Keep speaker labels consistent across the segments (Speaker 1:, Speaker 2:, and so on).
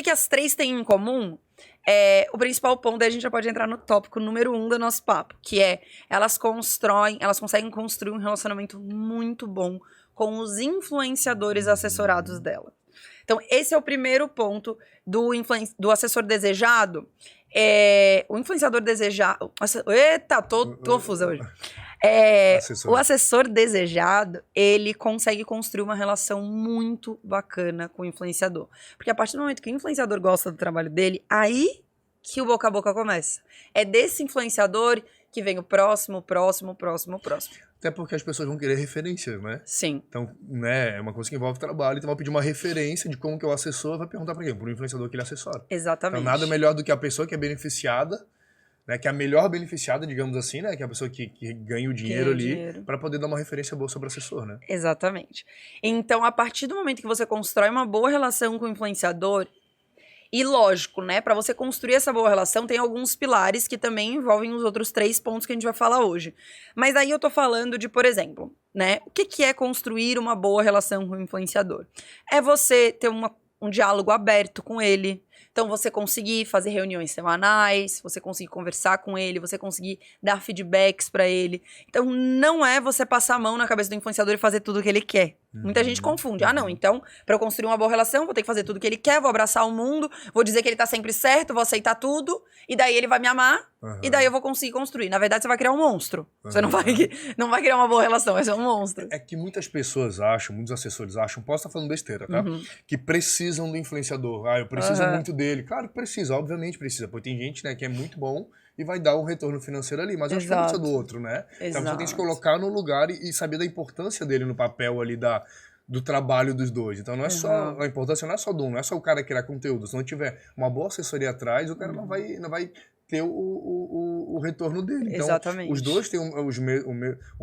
Speaker 1: que as três têm em comum? O principal ponto, daí a gente já pode entrar no tópico número 1 do nosso papo, que é elas conseguem construir um relacionamento muito bom com os influenciadores assessorados dela. Então, esse é o primeiro ponto do assessor desejado. O influenciador desejado... Eita, tô confusa hoje. O assessor desejado, ele consegue construir uma relação muito bacana com o influenciador. Porque a partir do momento que o influenciador gosta do trabalho dele, aí que o boca a boca começa. É desse influenciador que vem o próximo.
Speaker 2: Até porque as pessoas vão querer referência, né?
Speaker 1: Sim.
Speaker 2: Então, né, é uma coisa que envolve trabalho, então vão pedir uma referência de como que o assessor vai perguntar para quem? Para o influenciador que ele assessora.
Speaker 1: Exatamente.
Speaker 2: Então, nada melhor do que a pessoa que é beneficiada, né, que é a melhor beneficiada, digamos assim, né, que é a pessoa que ganha o dinheiro ali, para poder dar uma referência boa sobre o assessor, né?
Speaker 1: Exatamente. Então, a partir do momento que você constrói uma boa relação com o influenciador, e lógico, né, para você construir essa boa relação, tem alguns pilares que também envolvem os outros 3 pontos que a gente vai falar hoje. Mas aí eu tô falando de, por exemplo, né, o que é construir uma boa relação com o influenciador? É você ter um diálogo aberto com ele. Então, você conseguir fazer reuniões semanais, você conseguir conversar com ele, você conseguir dar feedbacks pra ele. Então, não é você passar a mão na cabeça do influenciador e fazer tudo o que ele quer. Muita gente confunde. Ah, não, então, pra eu construir uma boa relação, vou ter que fazer tudo o que ele quer, vou abraçar o mundo, vou dizer que ele tá sempre certo, vou aceitar tudo, e daí ele vai me amar, e daí eu vou conseguir construir. Na verdade, você vai criar um monstro. Você não vai criar uma boa relação, vai ser um monstro.
Speaker 2: É que muitas pessoas acham, muitos assessores acham, posso estar falando besteira, tá? Que precisam do influenciador. Eu preciso muito dele. Claro que precisa, obviamente precisa, porque tem gente, né, que é muito bom e vai dar um retorno financeiro ali, mas eu acho que não precisa do outro, né? Então você tem que se colocar no lugar e saber da importância dele no papel ali do trabalho dos dois. Então não é só, a importância não é só do um, não é só o cara criar conteúdo. Se não tiver uma boa assessoria atrás, o cara não vai ter o retorno dele. Então,
Speaker 1: exatamente.
Speaker 2: Os dois têm a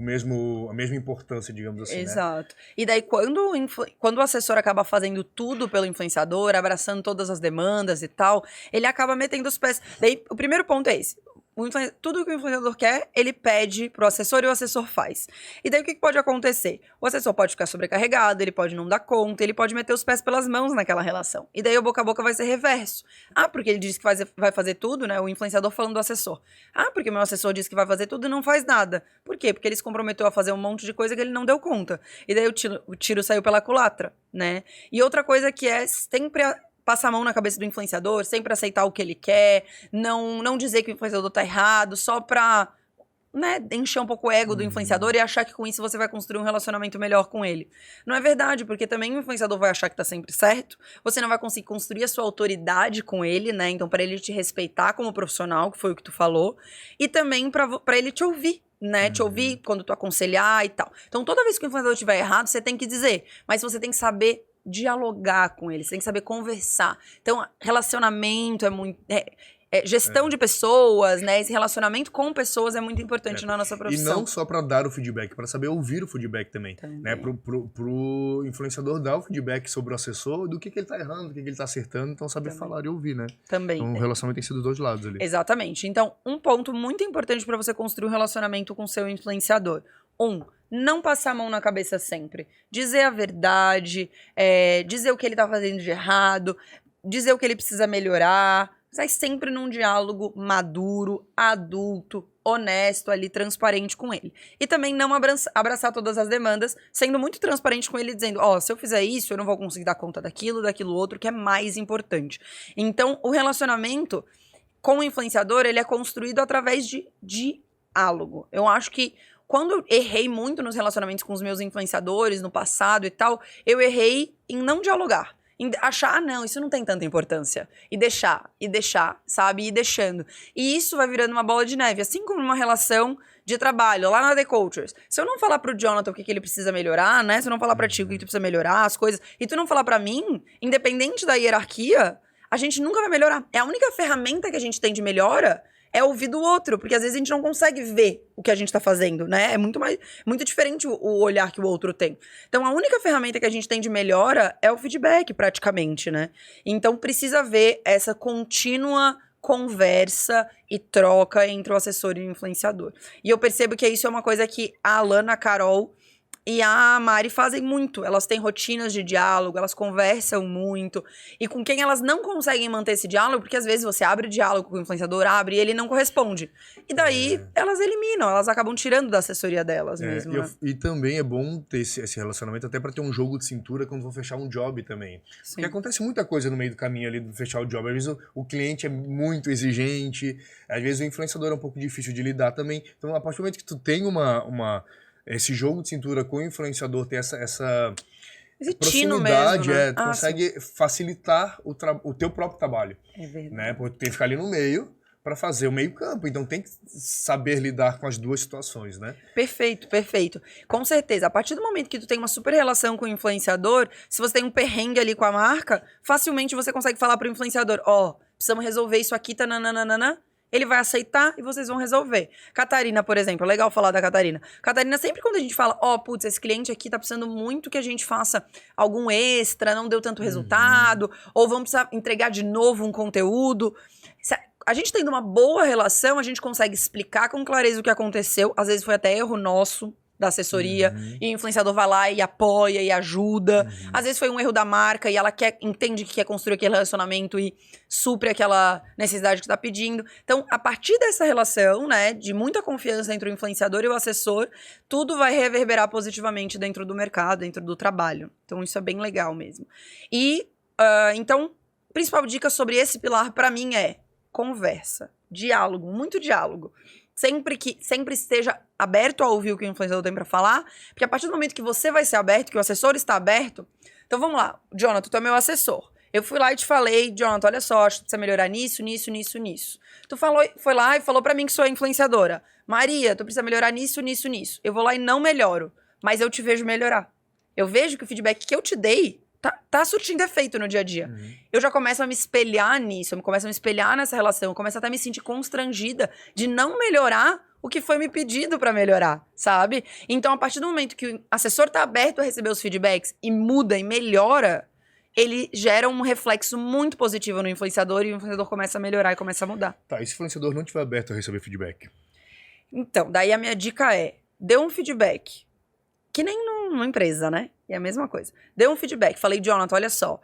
Speaker 2: mesma importância, digamos assim,
Speaker 1: exato. Né? E daí, quando o assessor acaba fazendo tudo pelo influenciador, abraçando todas as demandas e tal, ele acaba metendo os pés. Daí, o primeiro ponto é esse. Tudo que o influenciador quer, ele pede pro assessor e o assessor faz. E daí o que pode acontecer? O assessor pode ficar sobrecarregado, ele pode não dar conta, ele pode meter os pés pelas mãos naquela relação. E daí o boca a boca vai ser reverso. Porque ele disse que vai fazer tudo, né? O influenciador falando do assessor. Porque o meu assessor disse que vai fazer tudo e não faz nada. Por quê? Porque ele se comprometeu a fazer um monte de coisa que ele não deu conta. E daí o tiro saiu pela culatra, né? E outra coisa que é sempre passar a mão na cabeça do influenciador, sempre aceitar o que ele quer, não dizer que o influenciador tá errado, só pra, né, encher um pouco o ego do influenciador e achar que com isso você vai construir um relacionamento melhor com ele. Não é verdade, porque também o influenciador vai achar que tá sempre certo, você não vai conseguir construir a sua autoridade com ele, né, então pra ele te respeitar como profissional, que foi o que tu falou, e também pra ele te ouvir, né, te ouvir quando tu aconselhar e tal. Então toda vez que o influenciador estiver errado, você tem que dizer, mas você tem que saber dialogar com ele, você tem que saber conversar. Então, relacionamento é muito... gestão de pessoas, né? Esse relacionamento com pessoas é muito importante na nossa profissão.
Speaker 2: E não só para dar o feedback, para saber ouvir o feedback também. Né? Pro influenciador dar o feedback sobre o assessor, do que ele tá errando, do que ele tá acertando, então saber falar e ouvir, né?
Speaker 1: Também.
Speaker 2: Então o relacionamento tem sido dos dois lados ali.
Speaker 1: Exatamente. Então, um ponto muito importante para você construir um relacionamento com seu influenciador. Não passar a mão na cabeça sempre. Dizer a verdade, dizer o que ele tá fazendo de errado, dizer o que ele precisa melhorar, mas sempre num diálogo maduro, adulto, honesto ali, transparente com ele. E também não abraçar todas as demandas, sendo muito transparente com ele, dizendo, se eu fizer isso, eu não vou conseguir dar conta daquilo outro, que é mais importante. Então, o relacionamento com o influenciador, ele é construído através de diálogo. Eu acho que quando eu errei muito nos relacionamentos com os meus influenciadores no passado e tal, eu errei em não dialogar. Em achar, não, isso não tem tanta importância. E deixar, sabe? E deixando. E isso vai virando uma bola de neve. Assim como numa relação de trabalho, lá na The Cultures. Se eu não falar pro Jonathan o que ele precisa melhorar, né? Se eu não falar pra ti o que tu precisa melhorar, as coisas, e tu não falar pra mim, independente da hierarquia, a gente nunca vai melhorar. É a única ferramenta que a gente tem de melhora é ouvir do outro, porque às vezes a gente não consegue ver o que a gente tá fazendo, né? É muito diferente o olhar que o outro tem. Então, a única ferramenta que a gente tem de melhora é o feedback, praticamente, né? Então, precisa haver essa contínua conversa e troca entre o assessor e o influenciador. E eu percebo que isso é uma coisa que a Alana, a Carol e a Mari fazem muito. Elas têm rotinas de diálogo, elas conversam muito. E com quem elas não conseguem manter esse diálogo, porque às vezes você abre diálogo com o influenciador, abre e ele não corresponde. E daí elas eliminam, elas acabam tirando da assessoria delas mesmo. Né?
Speaker 2: E também é bom ter esse relacionamento até pra ter um jogo de cintura quando vou fechar um job também.
Speaker 1: Sim.
Speaker 2: Porque acontece muita coisa no meio do caminho ali de fechar o job. Às vezes o cliente é muito exigente, às vezes o influenciador é um pouco difícil de lidar também. Então, a partir do momento que tu tem esse jogo de cintura com o influenciador, tem essa
Speaker 1: Esse
Speaker 2: proximidade,
Speaker 1: mesmo, né?
Speaker 2: tu consegue facilitar o teu próprio trabalho.
Speaker 1: É verdade.
Speaker 2: Né? Porque tu tem que ficar ali no meio para fazer o meio campo. Então tem que saber lidar com as duas situações, né?
Speaker 1: Perfeito, perfeito. Com certeza. A partir do momento que tu tem uma super relação com o influenciador, se você tem um perrengue ali com a marca, facilmente você consegue falar pro influenciador, precisamos resolver isso aqui, tananana. Ele vai aceitar e vocês vão resolver. Catarina, por exemplo, legal falar da Catarina. Catarina, sempre quando a gente fala, putz, esse cliente aqui tá precisando muito que a gente faça algum extra, não deu tanto resultado, ou vamos precisar entregar de novo um conteúdo. A gente tendo uma boa relação, a gente consegue explicar com clareza o que aconteceu. Às vezes foi até erro nosso, da assessoria, e o influenciador vai lá e apoia e ajuda. Às vezes foi um erro da marca e ela entende que quer construir aquele relacionamento e supre aquela necessidade que está pedindo. Então, a partir dessa relação, né, de muita confiança entre o influenciador e o assessor, tudo vai reverberar positivamente dentro do mercado, dentro do trabalho. Então, isso é bem legal mesmo. E, então, a principal dica sobre esse pilar para mim é conversa, diálogo, muito diálogo. Sempre esteja aberto a ouvir o que o influenciador tem pra falar, porque a partir do momento que você vai ser aberto, que o assessor está aberto, então vamos lá, Jonathan, tu é meu assessor. Eu fui lá e te falei, Jonathan, olha só, acho que precisa melhorar nisso. Tu foi lá e falou pra mim que sou influenciadora. Maria, tu precisa melhorar nisso. Eu vou lá e não melhoro, mas eu te vejo melhorar. Eu vejo que o feedback que eu te dei tá surtindo efeito no dia a dia. Eu já começo a me espelhar nisso, eu começo a me espelhar nessa relação, eu começo até a me sentir constrangida de não melhorar o que foi me pedido pra melhorar, sabe? Então, a partir do momento que o assessor tá aberto a receber os feedbacks e muda e melhora, ele gera um reflexo muito positivo no influenciador e o influenciador começa a melhorar e começa a mudar.
Speaker 2: Tá, e se o influenciador não estiver aberto a receber feedback?
Speaker 1: Então, daí a minha dica é, dê um feedback. Que nem numa empresa, né? É a mesma coisa. Deu um feedback. Falei, Jonathan, olha só.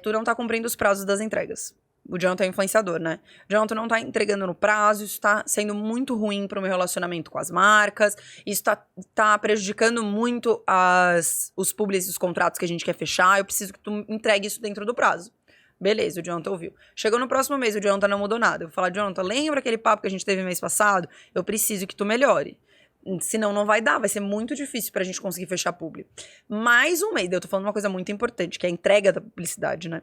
Speaker 1: Tu não tá cumprindo os prazos das entregas. O Jonathan é influenciador, né? Jonathan não tá entregando no prazo. Isso tá sendo muito ruim pro meu relacionamento com as marcas. Isso tá prejudicando muito os publics e os contratos que a gente quer fechar. Eu preciso que tu entregue isso dentro do prazo. Beleza, o Jonathan ouviu. Chegou no próximo mês, o Jonathan não mudou nada. Eu vou falar, Jonathan, lembra aquele papo que a gente teve mês passado? Eu preciso que tu melhore. Senão não vai dar, vai ser muito difícil pra gente conseguir fechar publi. Mais um mês, eu tô falando uma coisa muito importante, que é a entrega da publicidade, né?